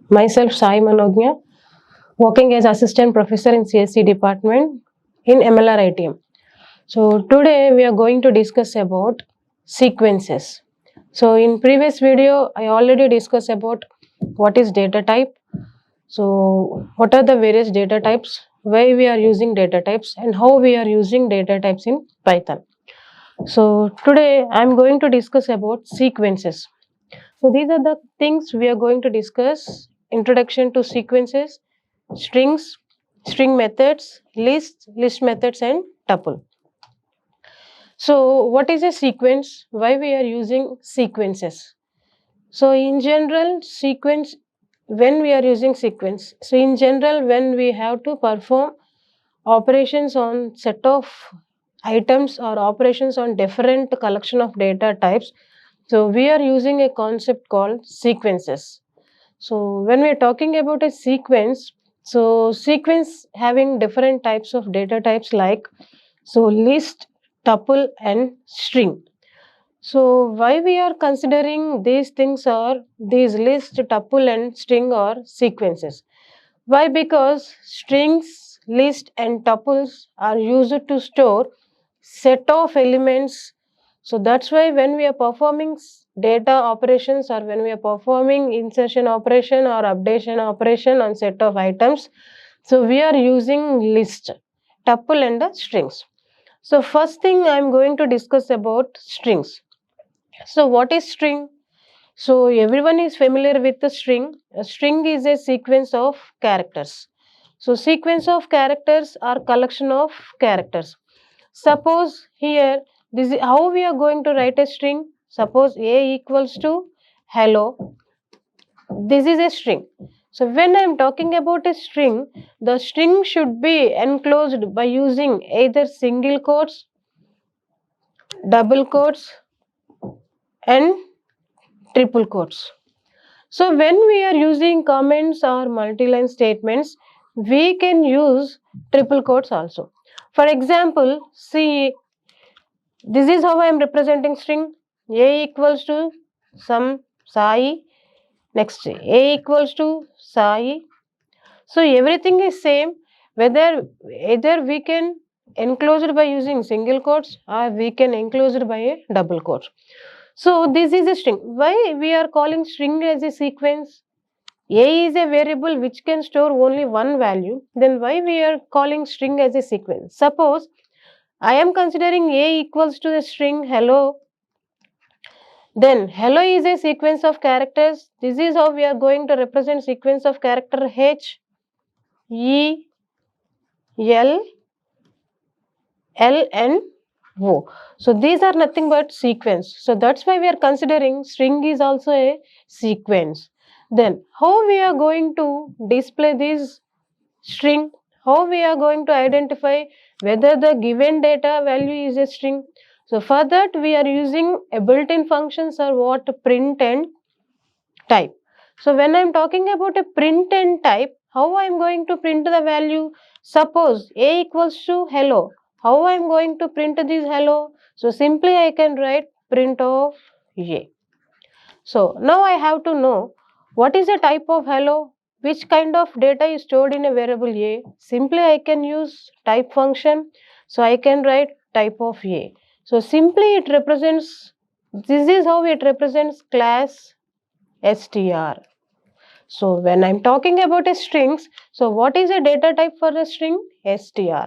Myself, Sai Manogna, working as assistant professor in CSC department in Mlritm. So today we are going to discuss about sequences. So in previous video, I already discussed about what is data type. So what are the various data types, why we are using data types, and how we are using data types in Python. So today I am going to discuss about sequences. So these are the things we are going to discuss: introduction to sequences, strings, string methods, list methods, and tuple. So what is a sequence? Why we are using sequences? So in general, when we are using sequence, so in general, when we have to perform operations on set of items or operations on different collection of data types, so we are using a concept called sequences. So when we are talking about a sequence, so sequence having different types of data types like list, tuple, and string. So why we are considering these things are these list, tuple, and string are sequences? Why? Because strings, list, and tuples are used to store set of elements. So that's why when we are performing data operations, or when we are performing insertion operation or updation operation on set of items, so we are using list, tuple, and the strings. So first thing I am going to discuss about strings. So what is string? So everyone is familiar with the string. A string is a sequence of characters. So sequence of characters are collection of characters. Suppose here, this is how we are going to write a string. Suppose A equals to hello. This is a string. So when I am talking about a string, the string should be enclosed by using either single quotes, double quotes, and triple quotes. So when we are using comments or multi-line statements, we can use triple quotes also. For example, see, this is how I am representing string. A equals to some Sai. Next, A equals to Sai. So everything is same. Whether either we can enclose it by using single quotes, or we can enclose it by a double quote. So this is a string. Why we are calling string as a sequence? A is a variable which can store only one value. Then why we are calling string as a sequence? Suppose I am considering A equals to the string hello. Then hello is a sequence of characters. This is how we are going to represent sequence of character H, E, L, L, and O. So these are nothing but sequence. So that's why we are considering string is also a sequence. Then how we are going to display this string? How we are going to identify whether the given data value is a string? So for that we are using a built-in functions or what? Print and type. So when I am talking about a print and type, how I am going to print the value? Suppose A equals to hello. How I am going to print this hello? So simply I can write print of A. So now I have to know what is the type of hello, which kind of data is stored in a variable A. Simply I can use type function. So I can write type of A. So simply it represents, this is how it represents class str. So when I'm talking about a strings, so what is a data type for a string? Str.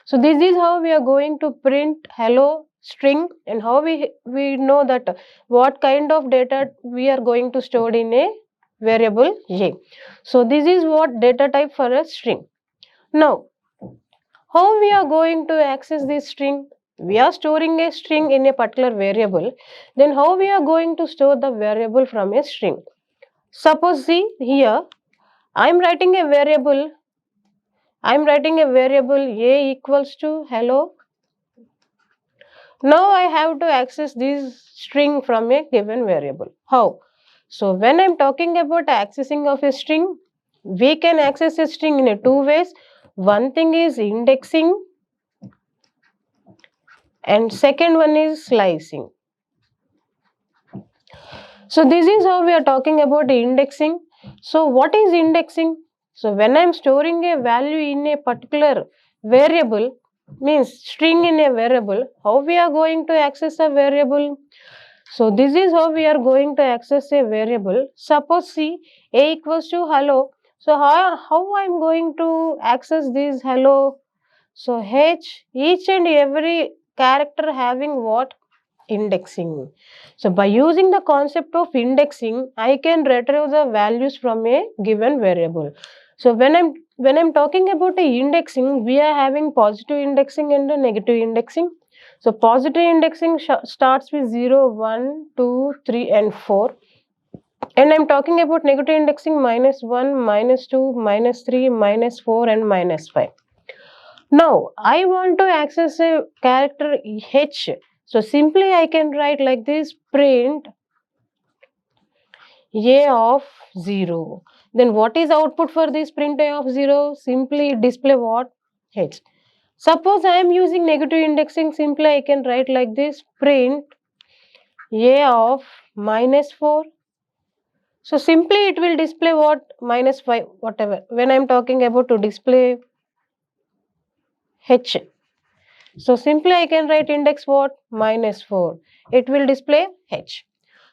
So this is how we are going to print hello string, and how we know that what kind of data we are going to store in a variable A. So this is what data type for a string. Now how we are going to access this string? We are storing a string in a particular variable. Then how we are going to store the variable from a string? Suppose see here, I am writing a variable A equals to hello. Now I have to access this string from a given variable. How? So when I am talking about accessing of a string, we can access a string in a two ways. One thing is indexing, and second one is slicing. So this is how we are talking about indexing. So what is indexing? So when I am storing a value in a particular variable, means string in a variable, how we are going to access a variable? So this is how we are going to access a variable. Suppose see a equals to hello. So how I am going to access this hello? So h, each and every character having what? Indexing. So by using the concept of indexing, I can retrieve the values from a given variable. So when I'm talking about a indexing, we are having positive indexing and a negative indexing. So positive indexing starts with 0, 1, 2, 3 and 4. And I'm talking about negative indexing -1, -2, -3, -4 and -5. Now, I want to access a character h. So, simply I can write like this: print a of 0. Then what is output for this print a of 0? Simply display what? H. Suppose I am using negative indexing, simply I can write like this: print a of -4. So, simply it will display what? -5, whatever. When I am talking about to display h. So simply I can write index what? -4. It will display h.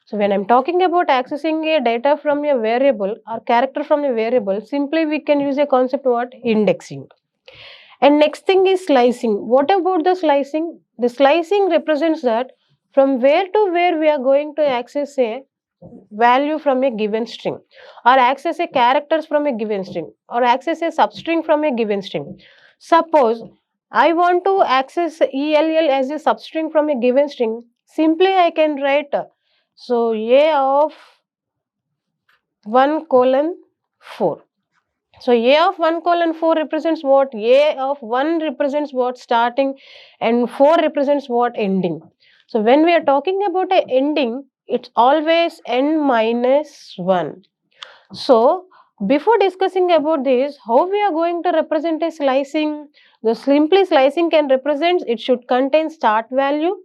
So when I'm talking about accessing a data from a variable or character from a variable, simply we can use a concept what? Indexing. And next thing is slicing. What about the slicing? The slicing represents that from where to where we are going to access a value from a given string, or access a characters from a given string, or access a substring from a given string. Suppose I want to access ELL as a substring from a given string, simply I can write so a of 1 colon 4. So a of 1 colon 4 represents what? A of 1 represents what? Starting, and 4 represents what? Ending. So when we are talking about a ending, it's always n minus 1. So before discussing about this, how we are going to represent a slicing? The simply slicing can represent, it should contain start value,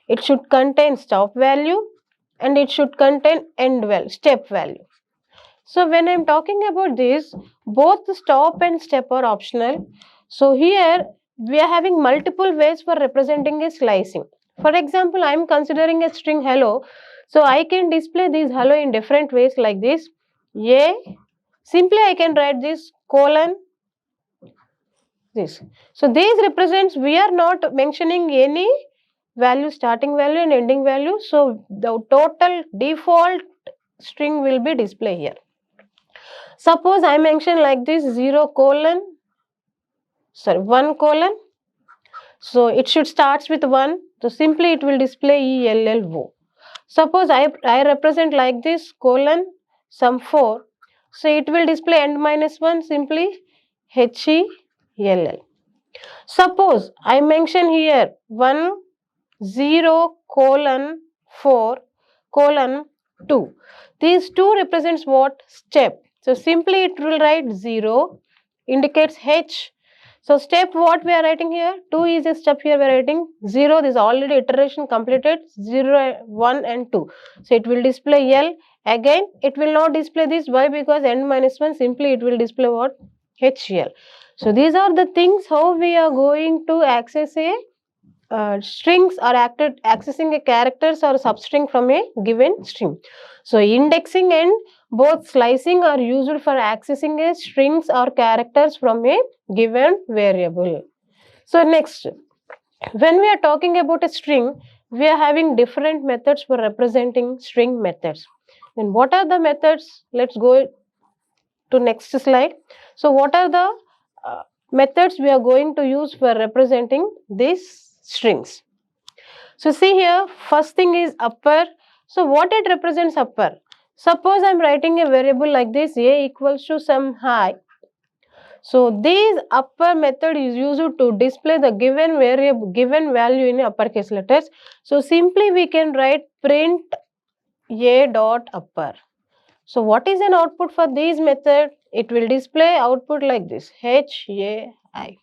it should contain stop value, and it should contain end value, step value. So when I'm talking about this, both the stop and step are optional. So here we are having multiple ways for representing a slicing. For example, I'm considering a string hello. So I can display this hello in different ways like this. A, simply I can write this colon this. So this represents, we are not mentioning any value, starting value and ending value. So the total default string will be displayed here. Suppose I mention like this 0 colon, sorry 1 colon. So it should starts with 1. So simply it will display ELLO. Suppose I represent like this colon some 4. So it will display end minus 1, simply HELL. Suppose I mention here 1 0 colon 4 colon 2. These 2 represents what? Step. So simply it will write 0 indicates H. So step what we are writing here? 2 is a step here we are writing. 0 this already iteration completed. 0, 1 and 2. So it will display L. Again it will not display this. Why? Because n minus 1, simply it will display what? HL. So these are the things how we are going to access a strings are accessing a characters or substring from a given string. So indexing and both slicing are used for accessing a strings or characters from a given variable. So next, when we are talking about a string, we are having different methods for representing string methods. Then what are the methods? Let's go to next slide. So what are the methods we are going to use for representing these strings? So see here, first thing is upper. So what it represents upper? Suppose I am writing a variable like this, a equals to some high. So this upper method is used to display the given variable, given value in uppercase letters. So simply we can write print a dot upper. So what is an output for this method? It will display output like this, HAI.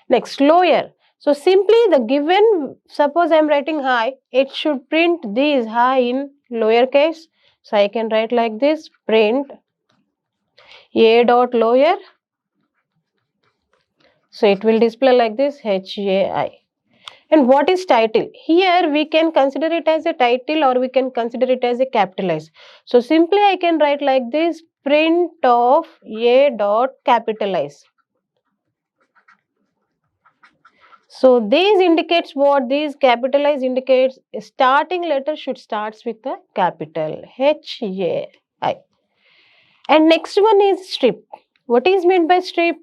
Next, lower. So simply the given, suppose I am writing high, it should print this high in lower case. So I can write like this, print A dot lower. So it will display like this, HAI. And what is title? Here we can consider it as a title or we can consider it as a capitalize. So simply I can write like this, print of A dot capitalize. So these indicates what? These capitalize indicates starting letter should starts with a capital HAI. And next one is strip. What is meant by strip?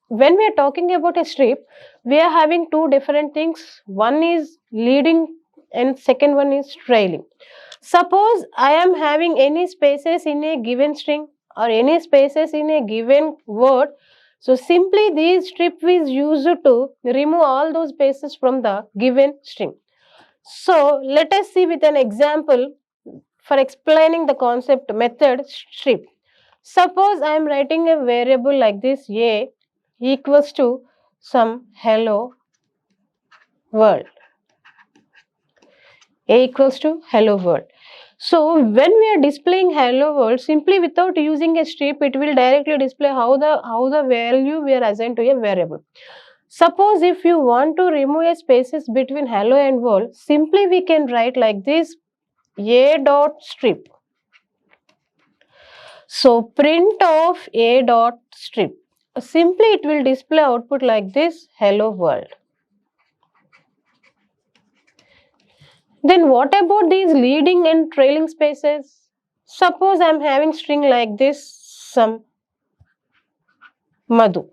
When we are talking about a strip, we are having two different things. One is leading and second one is trailing. Suppose I am having any spaces in a given string or any spaces in a given word. So simply this strip is used to remove all those spaces from the given string. So let us see with an example for explaining the concept method strip. Suppose I am writing a variable like this, A equals to some hello world. A equals to hello world. So when we are displaying hello world, simply without using a strip, it will directly display how the value we are assigned to a variable. Suppose if you want to remove a spaces between hello and world, simply we can write like this, A dot strip. So print of A dot strip. Simply it will display output like this, hello world. Then what about these leading and trailing spaces? Suppose I am having string like this, some Madhu.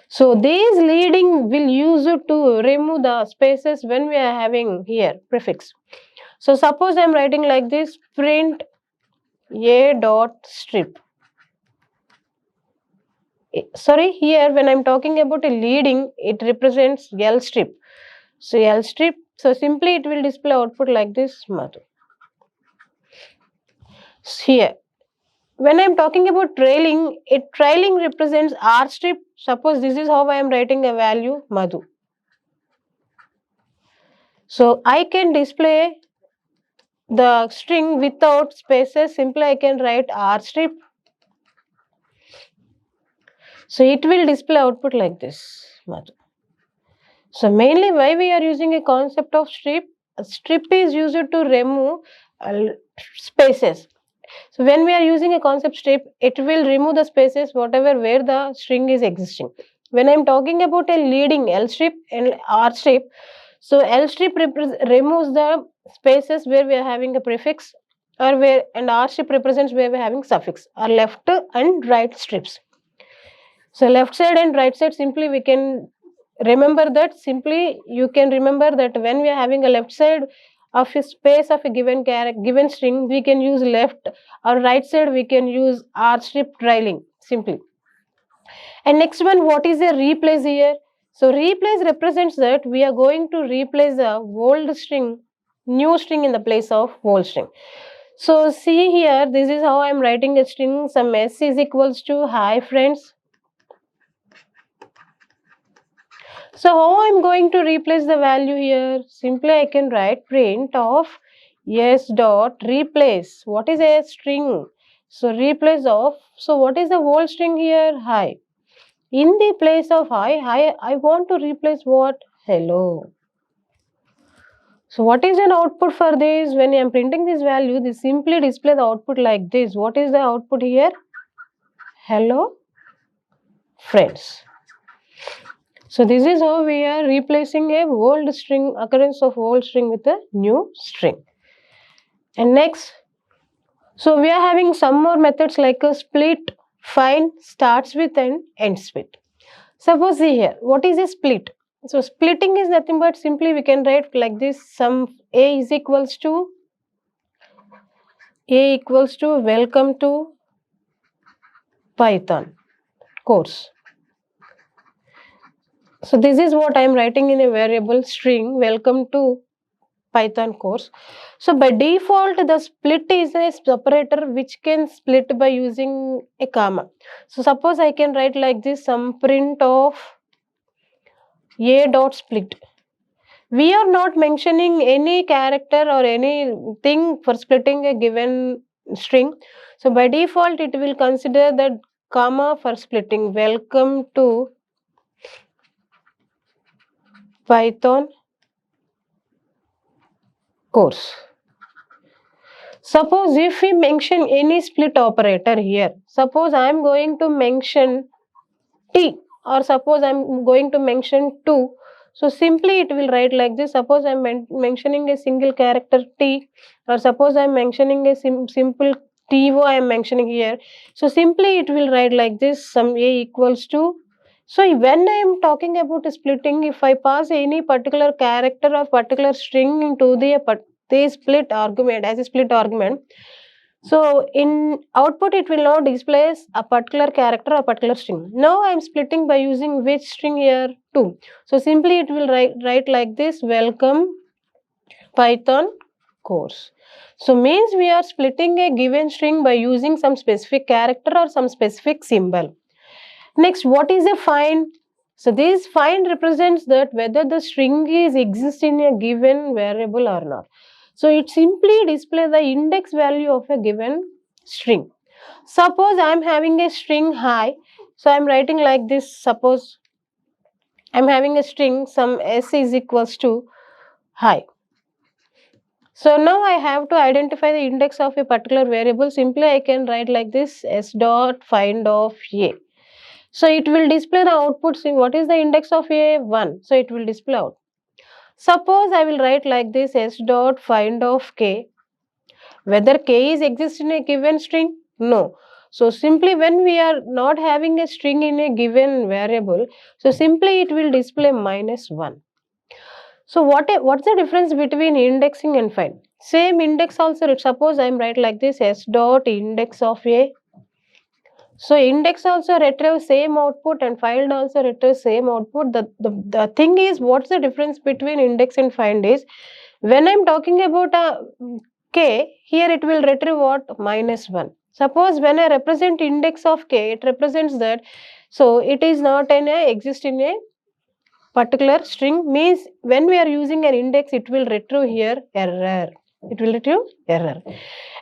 So these leading will use it to remove the spaces when we are having here prefix. So suppose I am writing like this, print A dot strip. Sorry, here when I am talking about a leading, it represents L strip. So L strip, so simply it will display output like this, Madhu. Here, when I am talking about trailing, trailing represents R strip. Suppose this is how I am writing a value, Madhu. So I can display the string without spaces. Simply I can write R strip. So it will display output like this, Madhu. So mainly why we are using a concept of strip? A strip is used to remove spaces. So when we are using a concept strip, it will remove the spaces whatever where the string is existing. When I am talking about a leading L strip and R strip, so L strip removes the spaces where we are having a prefix or where, and R strip represents where we are having suffix, or left and right strips. So left side and right side, simply we can remember that, simply you can remember that when we are having a left side of a space of a given string, we can use left, or right side we can use R strip trailing simply. And next one, what is a replace here? So replace represents that we are going to replace the old string, new string in the place of old string. So see here, this is how I am writing a string, some s is equals to hi friends. So how I am going to replace the value here? Simply I can write print of s dot replace. What is a string? So replace of, so what is the whole string here? Hi. In the place of hi, I want to replace what? Hello. So what is an output for this? When I am printing this value, this simply display the output like this. What is the output here? Hello friends. So this is how we are replacing a old string, occurrence of old string with a new string. And next, so we are having some more methods like a split, find, starts with and ends with. Suppose see here, what is a split? So splitting is nothing but simply we can write like this, some A is equals to welcome to Python course. So this is what I am writing in a variable string, welcome to Python course. So by default, the split is a separator which can split by using a comma. So suppose I can write like this, some print of A dot split. We are not mentioning any character or anything for splitting a given string. So by default, it will consider that comma for splitting. Welcome to Python course. Suppose if we mention any split operator here, suppose I am going to mention T, or suppose I am going to mention 2. So simply it will write like this. Suppose I am mentioning a single character T, or suppose I am mentioning a simple TO I am mentioning here. So simply it will write like this, some A equals to. So when I am talking about splitting, if I pass any particular character or particular string into the split argument as a split argument, so in output, it will now display a particular character or particular string. Now I am splitting by using which string here? 2. So simply it will write like this, welcome Python course. So means we are splitting a given string by using some specific character or some specific symbol. Next, what is a find? So this find represents that whether the string is exist in a given variable or not. So it simply displays the index value of a given string. Suppose I am having a string hi. So I am writing like this. Suppose I am having a string some s is equals to hi. So now I have to identify the index of a particular variable. Simply I can write like this, s dot find of a. So it will display the output. See what is the index of a? 1. So it will display out. Suppose I will write like this, s dot find of k. Whether k is exist in a given string? No. So simply when we are not having a string in a given variable, so simply it will display -1. So what's the difference between indexing and find? Same index also. Suppose I am write like this, s dot index of a. So index also retrieves same output and find also retrieves same output. The thing is, what's the difference between index and find is, when I'm talking about a k, here it will retrieve what? -1. Suppose when I represent index of k, it represents that, so it is not an exist in a particular string, means when we are using an index, it will retrieve here error. It will retrieve error.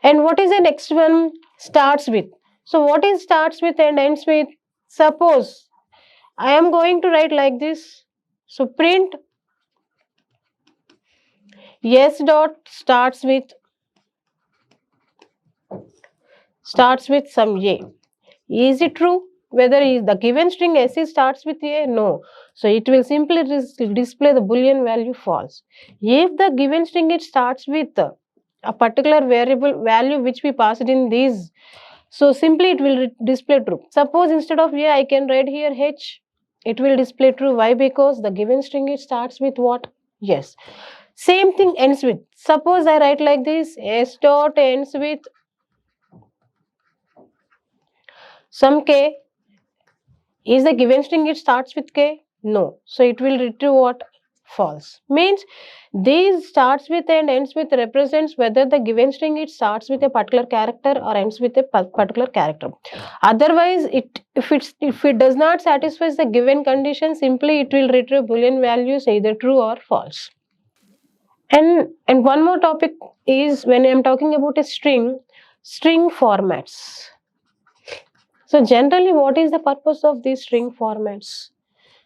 And what is the next one? Starts with. So what is starts with and ends with? Suppose I am going to write like this. So print s dot starts with some a. Is it true? Whether is the given string s starts with a? No. So it will simply display the boolean value false. If the given string it starts with a particular variable value which we passed in these, so simply it will display true. Suppose instead of a I can write here h. It will display true. Why? Because the given string it starts with what? Yes. Same thing ends with. Suppose I write like this, s dot ends with some k. Is the given string it starts with k? No. So it will retrieve what? False. Means these starts with and ends with represents whether the given string it starts with a particular character or ends with a particular character. Otherwise, if it does not satisfy the given condition, simply it will retrieve boolean values either true or false. And one more topic is, when I am talking about a string formats. So generally, what is the purpose of these string formats?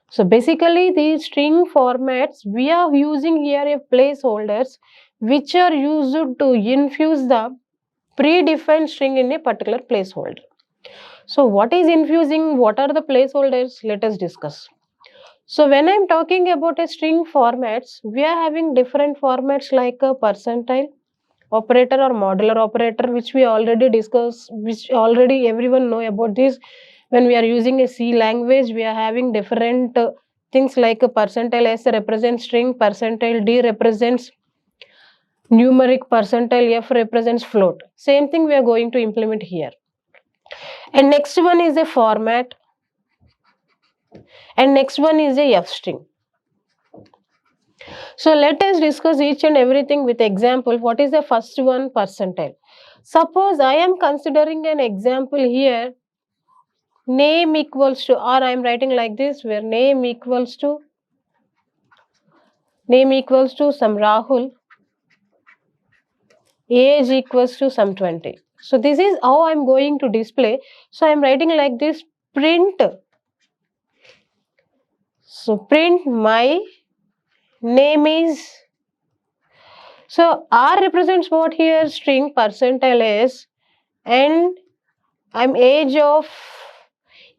So basically, these string formats, we are using here a placeholders which are used to infuse the predefined string in a particular placeholder. So what is infusing? What are the placeholders? Let us discuss. So when I am talking about a string formats, we are having different formats like a percentile operator or modular operator, which we already discussed, which already everyone know about this. When we are using a C language, we are having different things like a percentile S represents string, percentile D represents numeric, percentile F represents float. Same thing we are going to implement here. And next one is a format, and next one is a F string. So let us discuss each and everything with example. What is the first one? Percentile. Suppose I am considering an example here, name equals to, or I am writing like this, where name equals to name equals to some Rahul, age equals to some 20. So this is how I'm going to display. So I'm writing like this, print. So print my name is. So R represents what here? String percentile s, and I'm age of.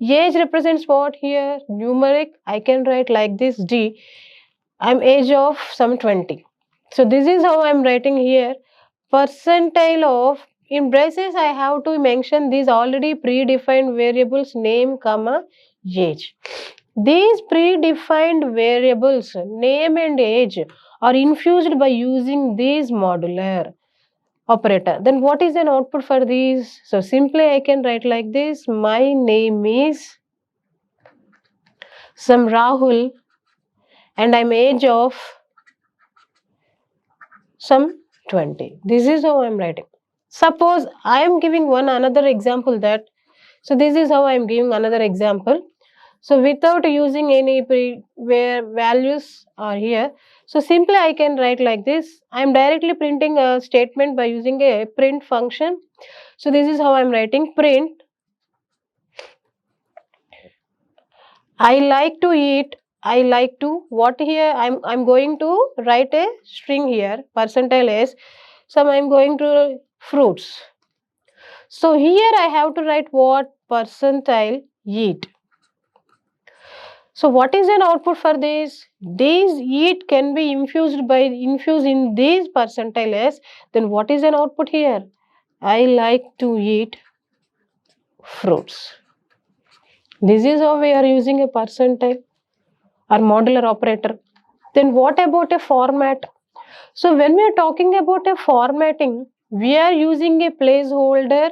Age represents what here? Numeric. I can write like this D. I'm age of some 20. So this is how I'm writing here. Percentile of, in braces I have to mention these already predefined variables name comma age. These predefined variables name and age are infused by using this modular operator. Then what is an output for these? So simply I can write like this, my name is some Rahul and I'm age of some 20. This is how I am writing. Suppose I am giving another example that, so this is how I am giving another example. So without using any where values are here, so simply I can write like this. I am directly printing a statement by using a print function. So this is how I am writing, print I like to eat. I like to, what here? I'm going to write a string here, percentile s. So I'm going to fruits. So here I have to write what? Percentile eat. So what is an output for this? These eat can be infused in these percentile s. Then what is an output here? I like to eat fruits. This is how we are using a percentile or modular operator. Then what about a format? So when we are talking about a formatting, we are using a placeholder.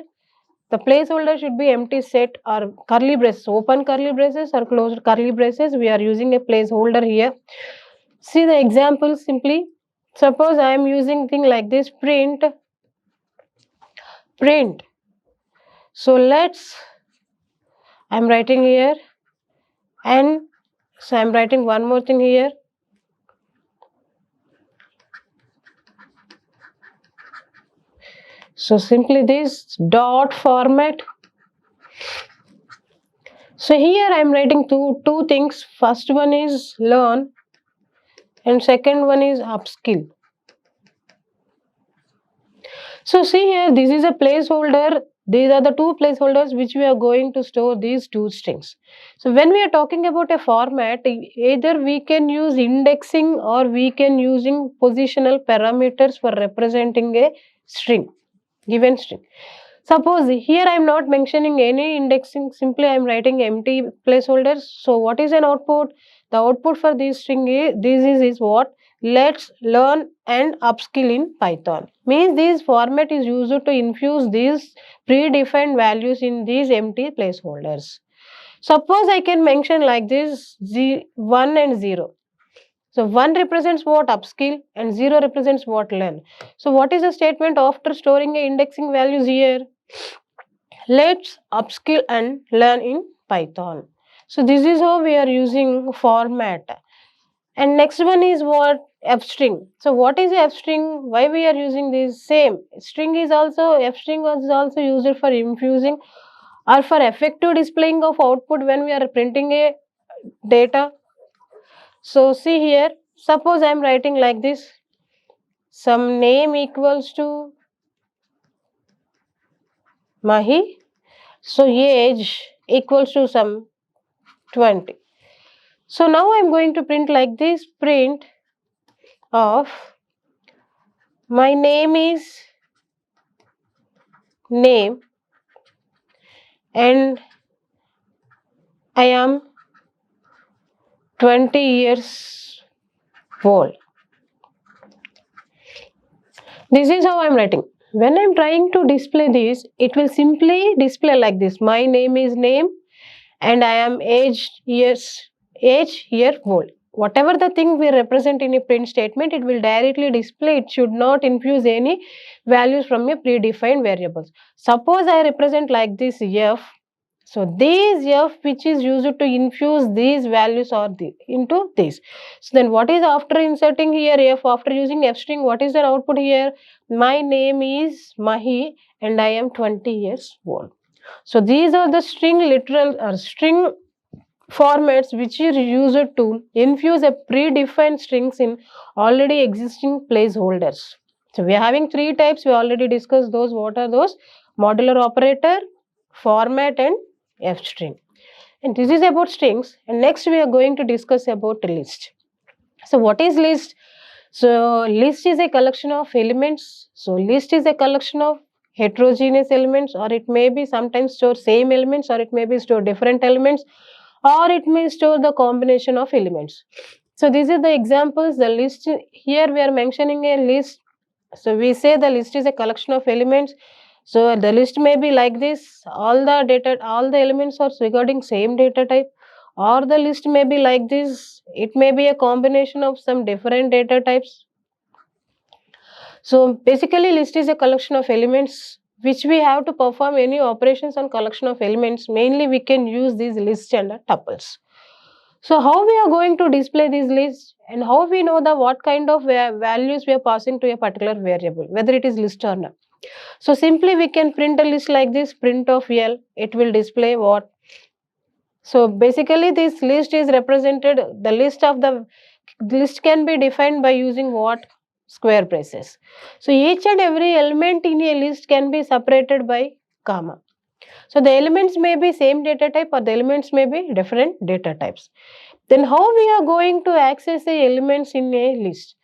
The placeholder should be empty set or curly braces, open curly braces or closed curly braces. We are using a placeholder here. See the example simply. Suppose I am using thing like this, print. So I'm writing here, and so I'm writing one more thing here. So simply this dot format. So here I am writing two things. First one is learn and second one is upskill. So see here, this is a placeholder. These are the two placeholders which we are going to store these two strings. So when we are talking about a format, either we can use indexing or we can using positional parameters for representing a string, given string. Suppose here I am not mentioning any indexing, simply I am writing empty placeholders. So what is an output? The output for this string is what? Let's learn and upskill in Python. Means this format is used to infuse these predefined values in these empty placeholders. Suppose I can mention like this 1 and 0. So 1 represents what? Upskill and 0 represents what? Learn. So what is the statement after storing a indexing values here? Let's upskill and learn in Python. So this is how we are using format. And next one is what? F string. So what is F string? Why we are using this? Same. String is also, F string is also used for infusing or for effective displaying of output when we are printing a data. So see here, suppose I am writing like this, some name equals to Mahi. So age equals to some 20. So now I am going to print like this, print of my name is name and I am 20 years old. This is how I am writing. When I am trying to display this, it will simply display like this. My name is name and I am age year old. Whatever the thing we represent in a print statement, it will directly display. It should not infuse any values from a predefined variables. Suppose I represent like this F So these f which is used to infuse these values or into this. So then what is after inserting here f, after using f string, what is the output here? My name is Mahi and I am 20 years old. So these are the string literal or string formats which are used to infuse a predefined strings in already existing placeholders. So we are having three types. We already discussed those. What are those? Modular operator, format and f string. And this is about strings. And next we are going to discuss about list. So what is list? So list is a collection of elements. So list is a collection of heterogeneous elements, or it may be sometimes store same elements, or it may be store different elements, or it may store the combination of elements. So these are the examples. The list here we are mentioning a list. So we say the list is a collection of elements. So the list may be like this. All the elements are regarding same data type, or the list may be like this. It may be a combination of some different data types. So basically list is a collection of elements which we have to perform any operations on collection of elements. Mainly we can use these lists and tuples. So how we are going to display these lists, and how we know the what kind of values we are passing to a particular variable, whether it is list or not. So simply we can print a list like this, print of L, it will display what. So basically this list is represented, the list can be defined by using what? Square braces. So each and every element in a list can be separated by comma. So the elements may be same data type, or the elements may be different data types. Then how we are going to access the elements in a list?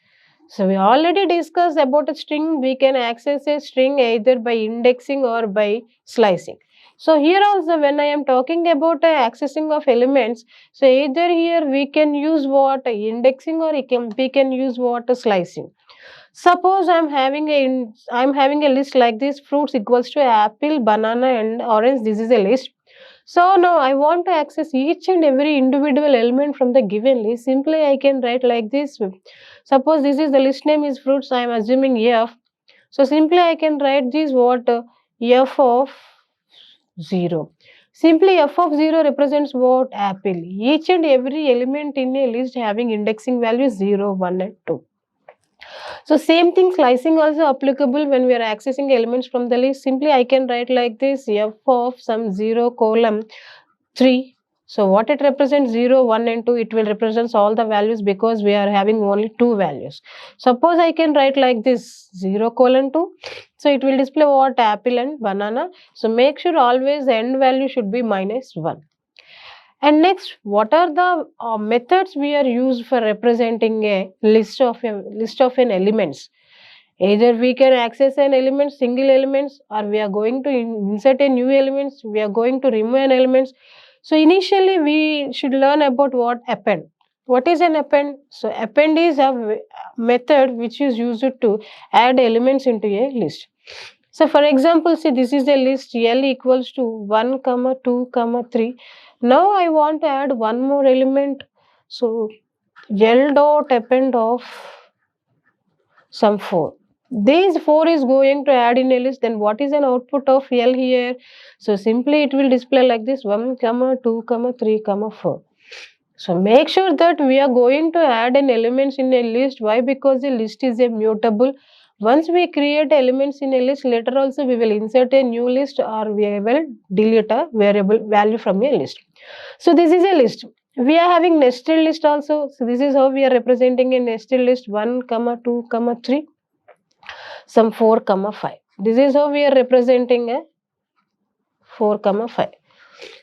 So we already discussed about a string. We can access a string either by indexing or by slicing. So here also when I am talking about accessing of elements, so either here we can use what? Indexing, or we can use what? Slicing. Suppose I'm having a list like this, fruits equals to apple, banana and orange. This is a list. So now I want to access each and every individual element from the given list. Simply I can write like this. Suppose this is the list name is fruits. I am assuming F. So simply I can write this what? F of 0. Simply f of 0 represents what? Apple. Each and every element in a list having indexing values 0, 1 and 2. So same thing, slicing also applicable when we are accessing elements from the list. Simply I can write like this, f of some 0 column 3. So what it represents? 0, 1 and 2. It will represent all the values because we are having only 2 values. Suppose I can write like this, 0 colon 2. So it will display what? Apple and banana. So make sure always the end value should be minus 1. And next, what are the methods we are used for representing a list of an elements? Either we can access an element, single elements, or we are going to insert a new elements. We are going to remove an elements. So initially, we should learn about what append. What is an append? So append is a method which is used to add elements into a list. So for example, see this is a list L equals to 1, 2, 3. Now I want to add one more element. So L dot append of some 4. These 4 is going to add in a list. Then what is an output of L here? So simply it will display like this 1, 2, 3, 4. So make sure that we are going to add an elements in a list. Why? Because the list is a mutable. Once we create elements in a list, later also we will insert a new list, or we will delete a variable value from a list. So this is a list. We are having nested list also. So this is how we are representing a nested list 1, 2, 3, some 4, 5. This is how we are representing a 4, 5.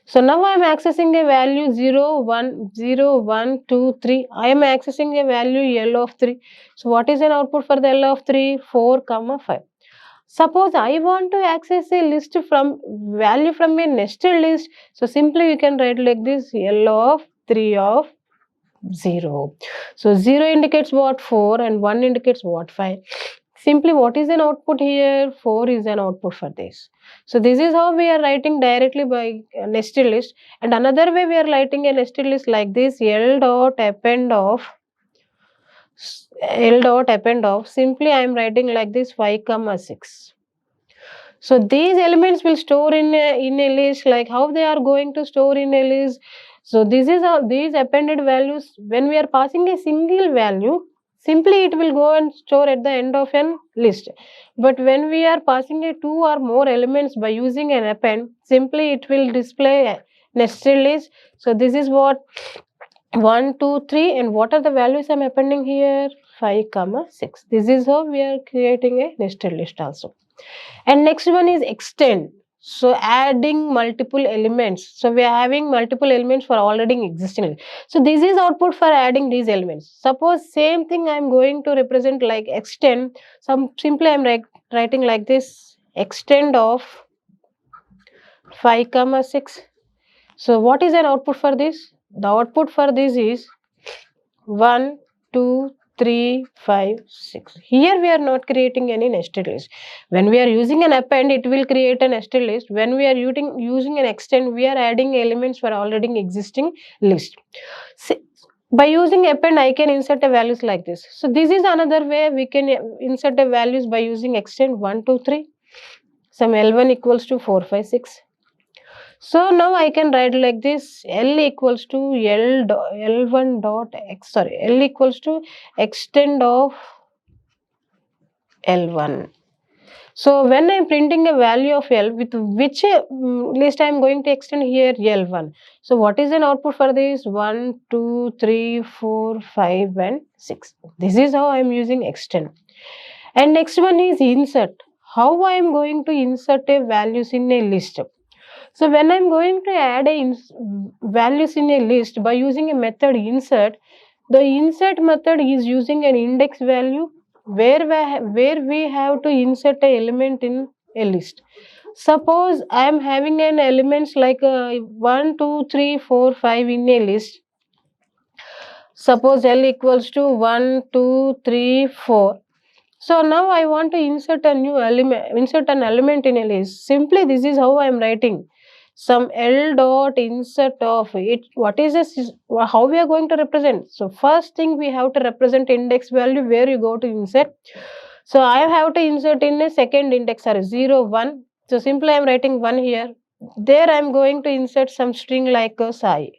So now I am accessing a value 0, 1, 0, 1, 2, 3. I am accessing a value L of 3. So what is an output for the L of 3? 4, 5. Suppose I want to access a list from value from a nested list. So simply you can write like this L of 3 of 0. So 0 indicates what? 4 and 1 indicates what? 5. Simply what is an output here? 4 is an output for this. So this is how we are writing directly by nested list. And another way we are writing a nested list like this L dot append of simply I am writing like this 5, 6. So these elements will store in a list. Like how they are going to store in a list? So this is how these appended values, when we are passing a single value, simply it will go and store at the end of an list. But when we are passing a two or more elements by using an append, simply it will display a nested list. So this is what 1, 2, 3, and what are the values I'm appending here? 5, 6. This is how we are creating a nested list also. And next one is extend. So adding multiple elements. So we are having multiple elements for already existing. So this is output for adding these elements. Suppose same thing I am going to represent like extend. Simply I am writing like this, extend of 5, 6. So what is an output for this? The output for this is 1, 2, 3, 5, 6. Here we are not creating any nested list. When we are using an append, it will create a nested list. When we are using an extend, we are adding elements for already existing list. By using append, I can insert a values like this. So this is another way we can insert a values by using extend 1, 2, 3. Some L1 equals to 4, 5, 6. So now I can write like this, L equals to L1 dot X, L equals to extend of L1. So when I am printing a value of L, with which list I am going to extend here? L1. So what is an output for this? 1, 2, 3, 4, 5 and 6. This is how I am using extend. And next one is insert. How I am going to insert a values in a list? So when I'm going to add a values in a list by using a method insert, the insert method is using an index value where we have to insert a element in a list. Suppose I am having an elements like 1, 2, 3, 4, 5 in a list. Suppose L equals to 1, 2, 3, 4. So now I want to insert a new element, insert an element in a list. Simply this is how I am writing. Some L dot insert of it. What is this? How we are going to represent? So first thing we have to represent index value where you go to insert. So I have to insert in a second index, 0, 1. So simply I am writing 1 here. There I am going to insert some string like Sai.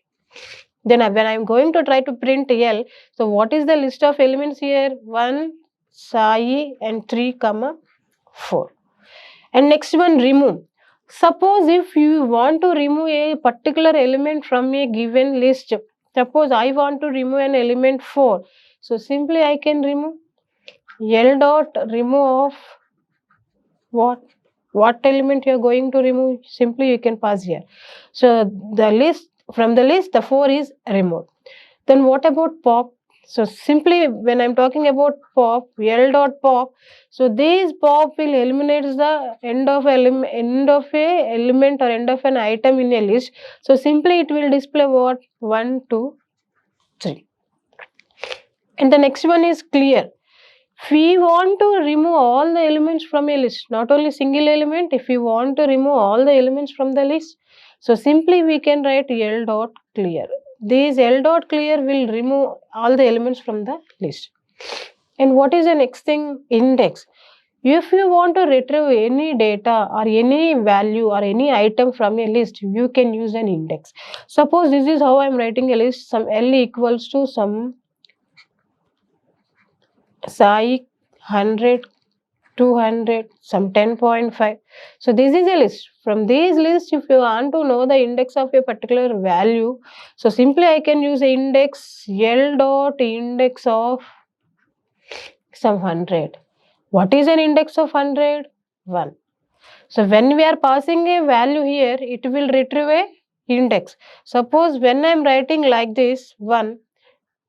Then when I am going to try to print L, so what is the list of elements here? 1, Sai and 3, 4. And next one, remove. Suppose if you want to remove a particular element from a given list, suppose I want to remove an element 4. So simply I can remove L dot remove of what? What element you are going to remove? Simply you can pass here. So the list, from the list, the 4 is removed. Then what about pop? So simply when I'm talking about pop, L dot pop, so this pop will eliminate the end of a element or end of an item in a list. So simply it will display what? 1, 2, 3. And the next one is clear. If we want to remove all the elements from a list, not only single element, if we want to remove all the elements from the list, so simply we can write L dot clear. This L dot clear will remove all the elements from the list. And what is the next thing? Index. If you want to retrieve any data or any value or any item from a list, you can use an index. Suppose this is how I am writing a list. Some L equals to some Sai 100, 200, some 10.5. So this is a list. From these lists, if you want to know the index of a particular value, so simply I can use index L dot index of some 100. What is an index of 100? 1. So when we are passing a value here, it will retrieve a index. Suppose when I am writing like this 1,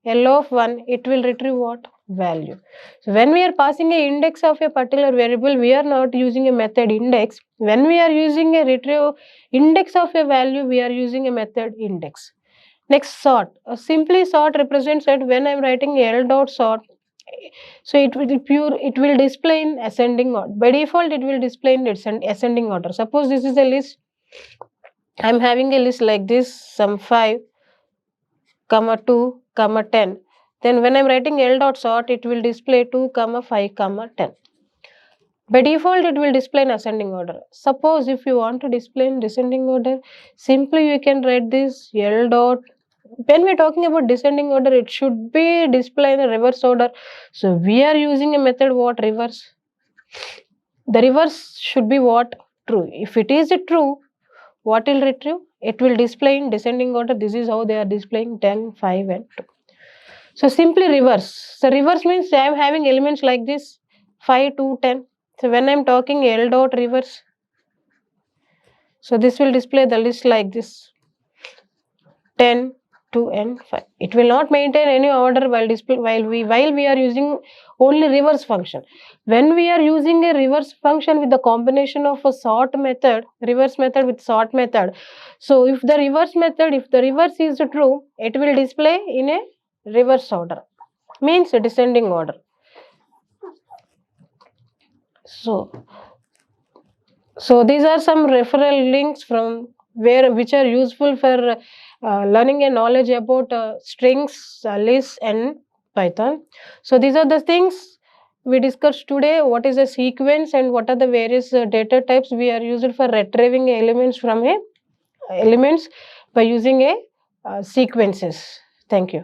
L of 1, it will retrieve what? Value. So when we are passing a index of a particular variable, we are not using a method index. When we are using a retrieve index of a value, we are using a method index. Next, sort. Simply sort represents that when I am writing L dot sort, so it will display in ascending order. By default, it will display in ascending order. Suppose this is a list. I am having a list like this, some 5, 2, 10. Then when I am writing L dot sort, it will display 2, 5, 10. By default, it will display in ascending order. Suppose if you want to display in descending order, simply you can write this L dot. When we are talking about descending order, it should be display in the reverse order. So we are using a method what? Reverse. The reverse should be what? True. If it is a true, what will retrieve? It will display in descending order. This is how they are displaying 10, 5 and 2. So simply reverse. So reverse means I am having elements like this 5, 2, 10. So when I am talking L dot reverse, so this will display the list like this 10, 2 and 5. It will not maintain any order while we are using only reverse function. When we are using a reverse function with the combination of a sort method, reverse method with sort method. So if the reverse is true, it will display in a reverse order, means a descending order. So these are some referral links from which are useful for learning a knowledge about strings, lists and Python. So these are the things we discussed today. What is a sequence and what are the various data types we are used for retrieving elements from a elements by using a sequences. Thank you.